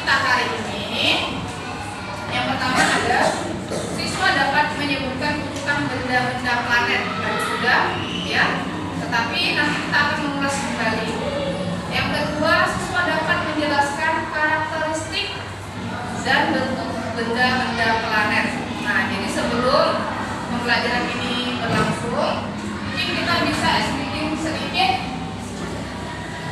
kita hari ini, yang pertama ada siswa dapat menyebutkan urutan benda-benda planet. Tadi sudah, ya. Tetapi nanti kita akan mengulas kembali. Yang kedua, siswa dapat menjelaskan karakteristik dan bentuk benda-benda planet. Nah, jadi sebelum pembelajaran ini berlangsung, mungkin kita bisa speaking sedikit.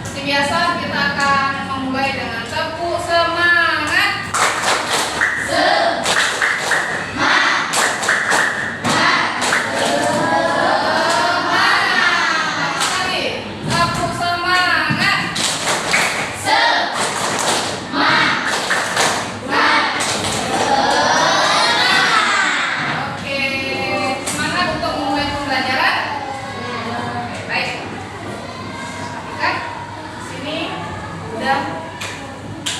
Seperti biasa, kita akan memulai dengan tepuk semangat.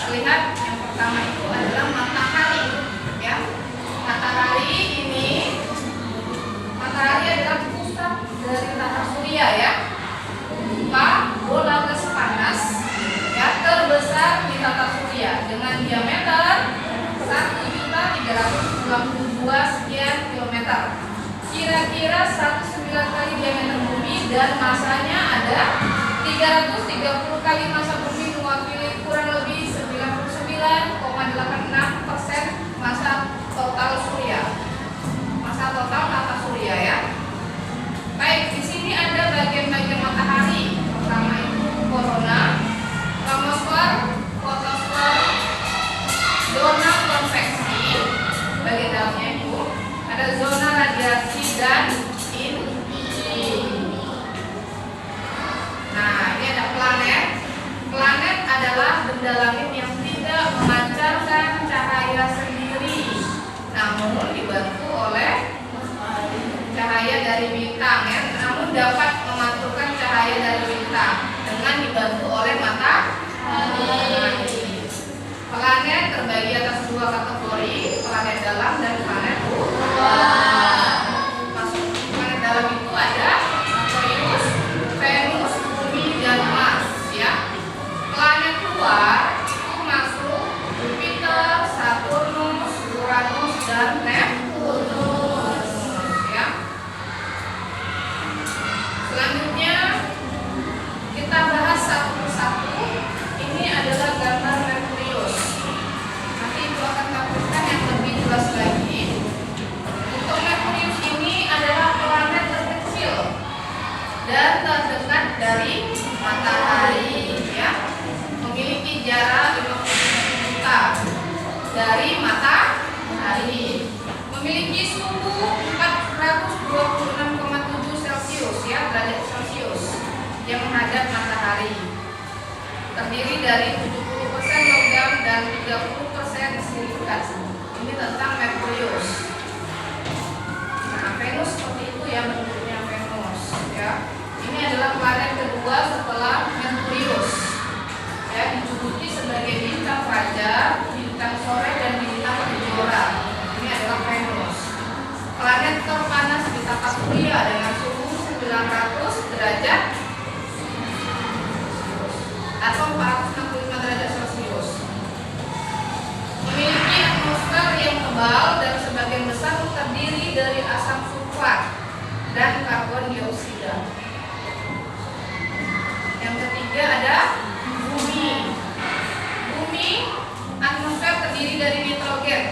Terlihat yang pertama itu adalah matahari, ya. Matahari adalah pusat dari tata surya, ya. Berupa bola gas panas, ya, terbesar di tata surya dengan diameter 1.392 sekian kilometer. Kira-kira 109 kali diameter bumi dan masanya ada 330 kali massa bumi, mewakili kurang lebih 99,86% massa total surya. Massa total tata surya, ya. Baik, di sini ada bagian-bagian matahari. Pertama itu korona, kromosfer, fotosfer, zona konveksi. Bagian dalamnya itu ada zona radiasi dan inti. Nah, ini ada planet. Planet adalah benda langit yang tidak memancarkan cahaya sendiri, namun dibantu oleh cahaya dari bintang, ya. Namun dapat memantulkan cahaya dari bintang dengan dibantu oleh matahari. Planet terbagi atas dua kategori, planet dalam dan planet luar. Masuk planet dalam itu ada Merkurius, Venus, Bumi, dan Mars, ya. Planet luar itu masuk Jupiter, Saturnus, Uranus, dan Neptunus, ya. Selanjutnya kita bahas satu persatu. Ini adalah gambar Merkurius. Nanti Ibu akan tampilkan yang lebih jelas lagi. Untuk Merkurius ini adalah planet terkecil dan terdekat dari matahari, ya. Memiliki jarak 50 juta dari matahari. Memiliki suhu 426,7 Celcius, ya, derajat Celcius yang menghadap matahari. Terdiri dari 70% logam dan 30% silika. Ini tentang Merkurius. Nah, Venus seperti itu, ya, bentuknya Venus, ya. Ini adalah planet kedua setelah Merkurius, ya, dijuluki sebagai bintang fajar, bintang sore, dan bintang kejora. Ini adalah Venus. Planet terpanas di tata surya dengan suhu 900 derajat atau 465 derajat Celcius. Memiliki atmosfer yang tebal dan sebagian besar terdiri dari asam sulfat dan karbon dioksida. Yang ketiga ada Bumi. Bumi, atmosfer terdiri dari nitrogen,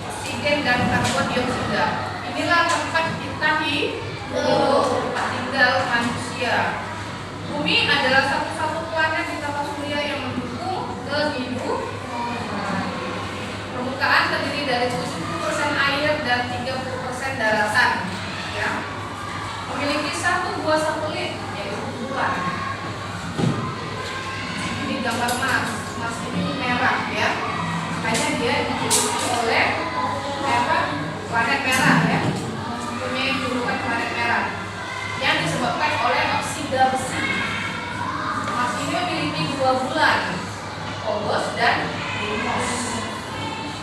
oksigen, dan karbon dioksida. Inilah tempat kita hidup, tempat tinggal manusia. Bumi adalah satu-satu planet di tata surya yang mendukung kehidupan. Permukaan terdiri dari 70% air dan 30% daratan, ya. Memiliki satu buah satelit, yaitu bulan. Ini gambar Mars. Mars ini merah, ya. Makanya dia dijuluki oleh planet merah, ya. Punya julukan planet merah yang disebabkan oleh oksida besi. Mars ini memiliki dua bulan, Phobos dan Deimos.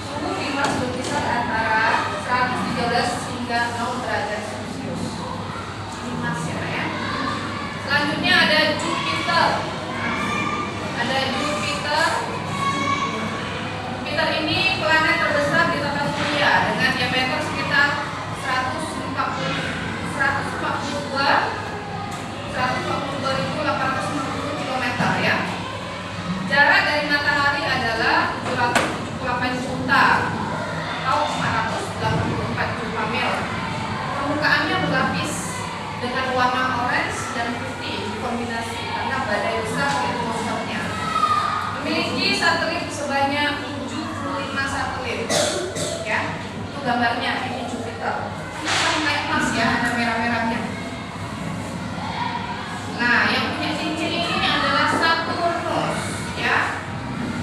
Suhu di Mars berkisar antara 113 hingga 0 derajat Celcius. Ini Mars, ya. Selanjutnya ada Jupiter. Ada Jupiter ini planet terbesar di tata surya dengan diameter sekitar 142.860 km ya. Jarak dari matahari adalah 778 juta atau 484 juta mil. Permukaannya berlapis dengan warna orange dan putih dikombinasi karena badai besar yaitu monsternya. Memiliki satelit sebanyak 75 satelit. Ya, itu gambarnya, ini Jupiter. Sama kayak Mars ya, ada merah-merahnya. Nah, yang punya cincin ini adalah Saturnus, ya.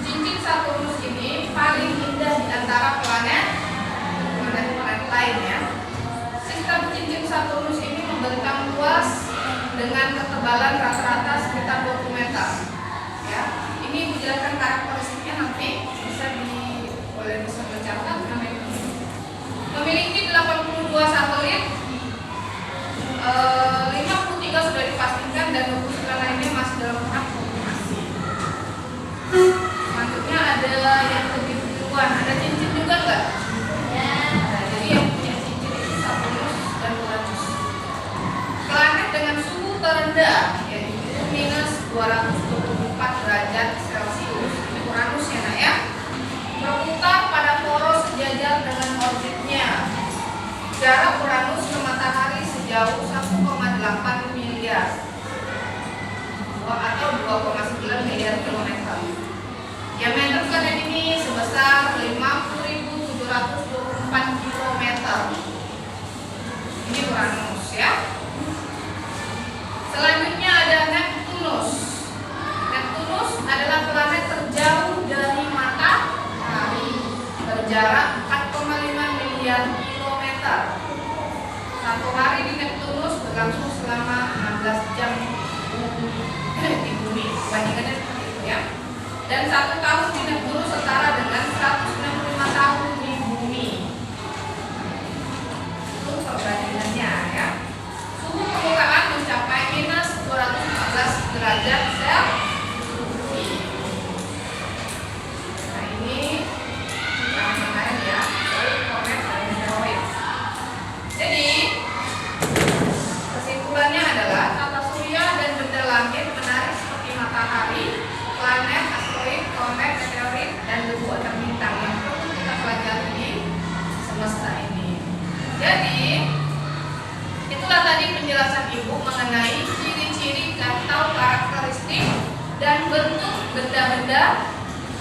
Cincin Saturnus ini paling indah di antara planet-planet lain ya. Sistem cincin Saturnus ini membentang luas dengan ketebalan rata-rata sekitar 20 meter. Ya, ini menjelaskan karakteristiknya nanti boleh bisa mencatat namanya. Memiliki 82 satelit, 53 sudah dipastikan dan 29 lainnya masih dalam tahap konfirmasi. Selanjutnya ada yang lebih duluan, ada cincin juga enggak? Ya. Nah, jadi yang punya cincin itu Saturnus dan Uranus. Planet dengan suhu terendah yaitu minus 224 derajat Celcius. Ini Uranus ya nak ya. Berputar pada poros sejajar dengan orbitnya. Jarak Uranus ke matahari sejauh 1,8 miliar atau 2,9 miliar kilometer. Diameter planet ini sebesar 50.724 kilometer. Ini Uranus ya. Selanjutnya ada Neptunus. Neptunus adalah planet terjauh dari matahari, berjarak 4,5 miliar kilometer. Satu hari di Neptunus berlangsung selama 16 jam di bumi. Bandingannya seperti itu ya. Dan 1 tahun di Neptunus setara dengan 165 tahun di bumi. Itu perbandingannya ya. Suhu permukaan mencapai minus 214 derajat Celcius. Nah ini yang lain ya, komet dan meteoroid. Jadi kesimpulannya adalah tata surya dan benda langit menarik seperti matahari, planet, asteroid, komet, meteorit, dan debu atau bintang yang perlu kita pelajari di semesta ini. Jadi itulah tadi penjelasan Ibu mengenai ciri-ciri atau karakteristik dan bentuk benda-benda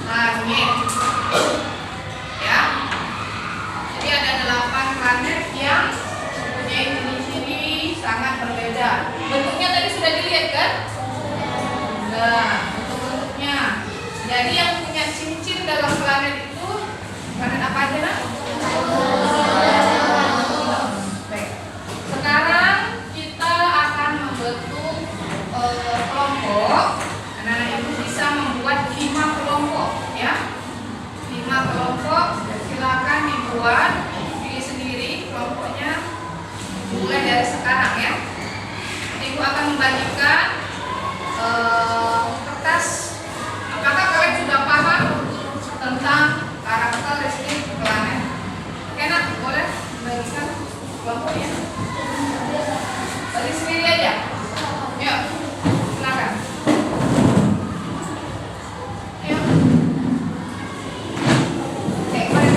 langit. Ya. Jadi ada 8 planet yang mempunyai ciri-ciri sangat berbeda. Bentuknya tadi sudah dilihat kan? Nah, bentuk-bentuknya. Jadi yang punya cincin dalam planet itu planet apa aja nak? Baik. Sekarang kita akan membentuk kelompok. Anak-anak Ibu bisa membuat 5 kelompok ya. 5 kelompok. Silakan dibuat, pilih sendiri kelompoknya. Mulai dari sekarang ya. Ibu akan membagikan kertas. Apakah kalian sudah paham tentang karakteristik planet? Oke nak, boleh bagikan kelompoknya. Bagi sendiri aja. Yuk, silakan. Yuk. Oke, boleh.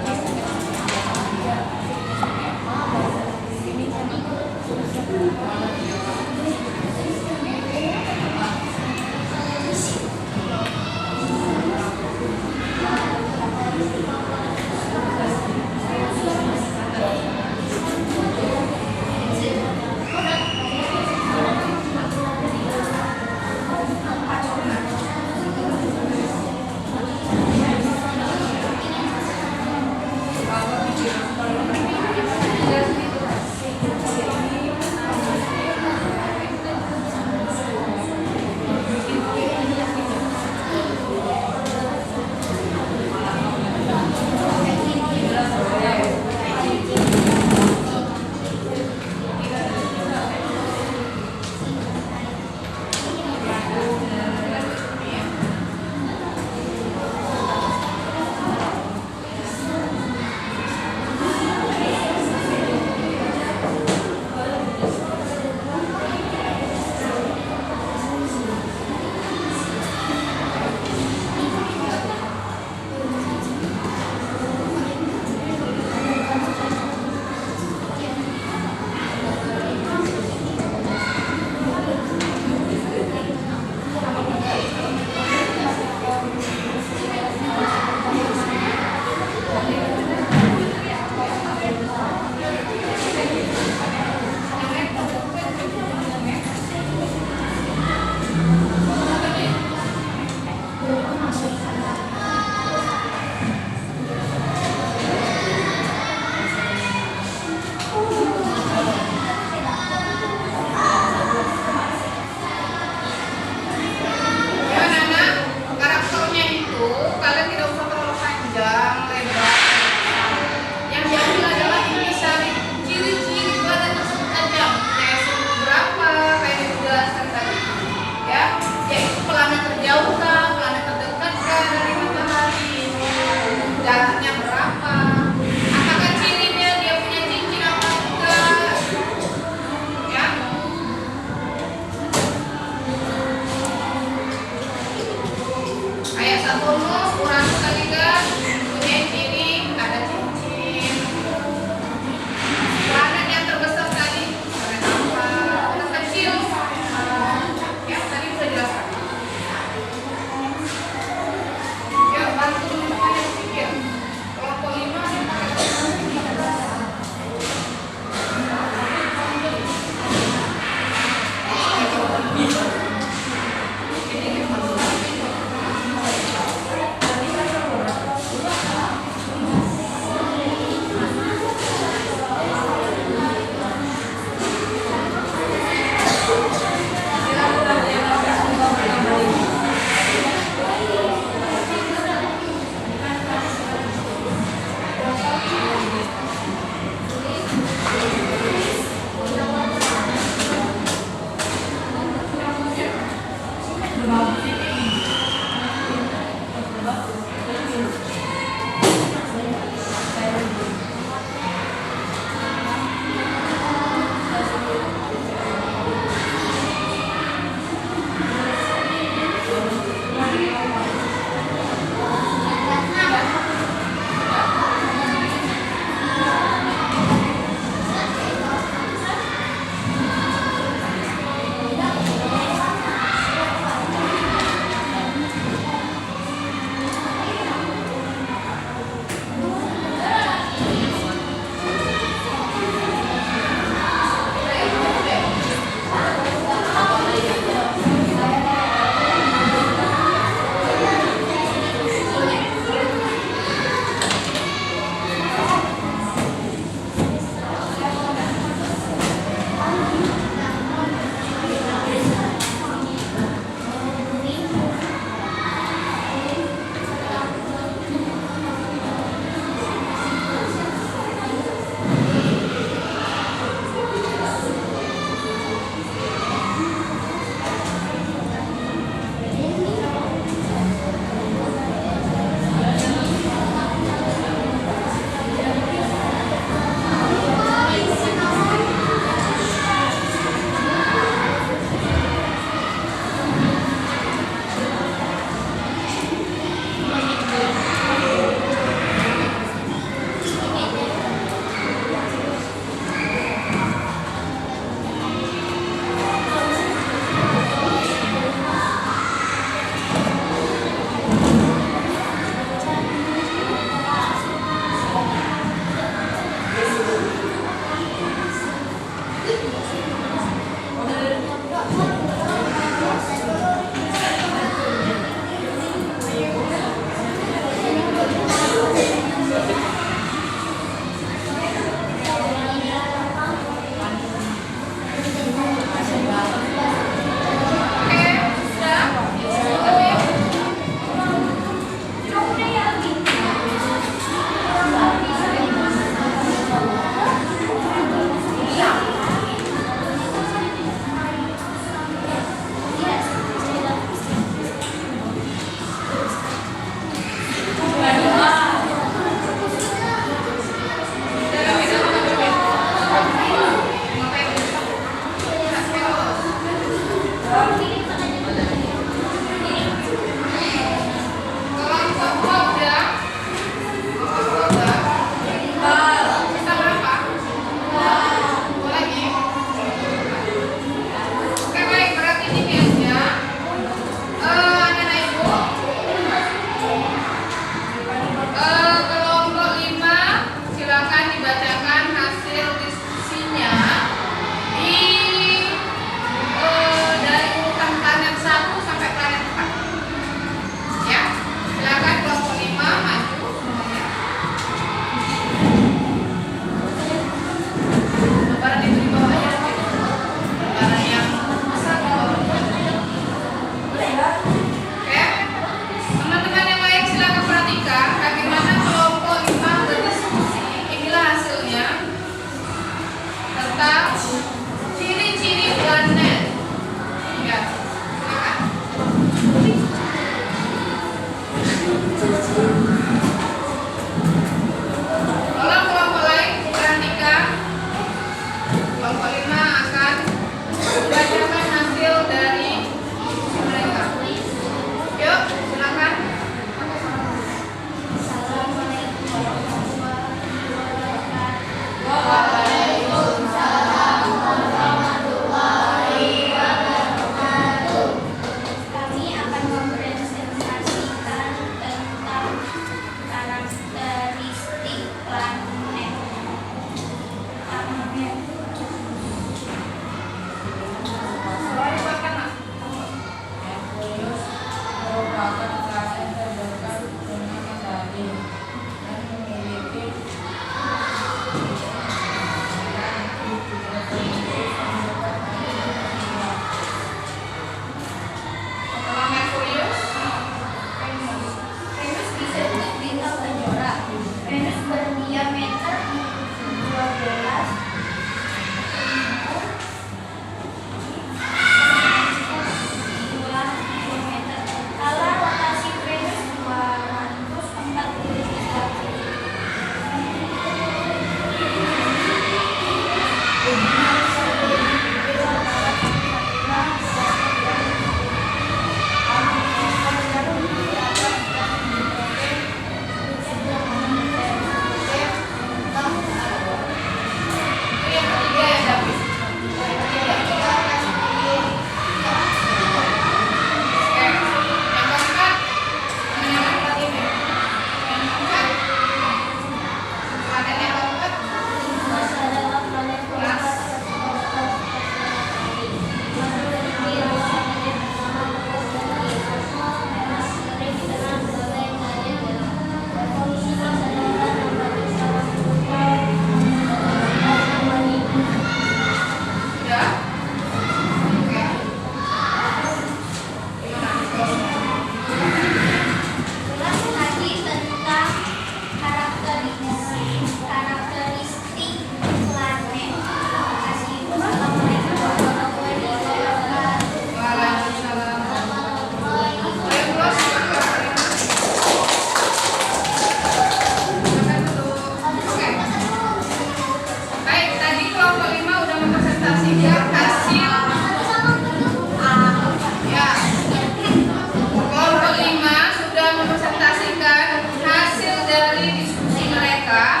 mereka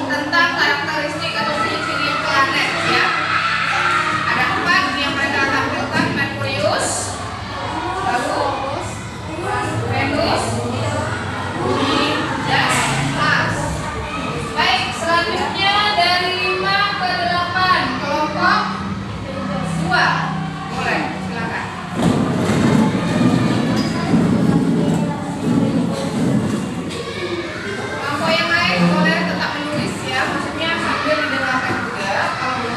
tentang karakteristik atau ciri-ciri planet ya. Ada 4 yang mereka tampilkan: Merkurius, lalu Venus, Bumi, dan Mars. Baik, selanjutnya dari 5 ke 8 kelompok 2. Boleh, silakan. Kelompok yang lain boleh tetap menulis ya, maksudnya sambil didengarkan juga. Kalau belum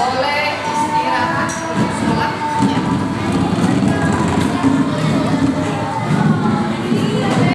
Boleh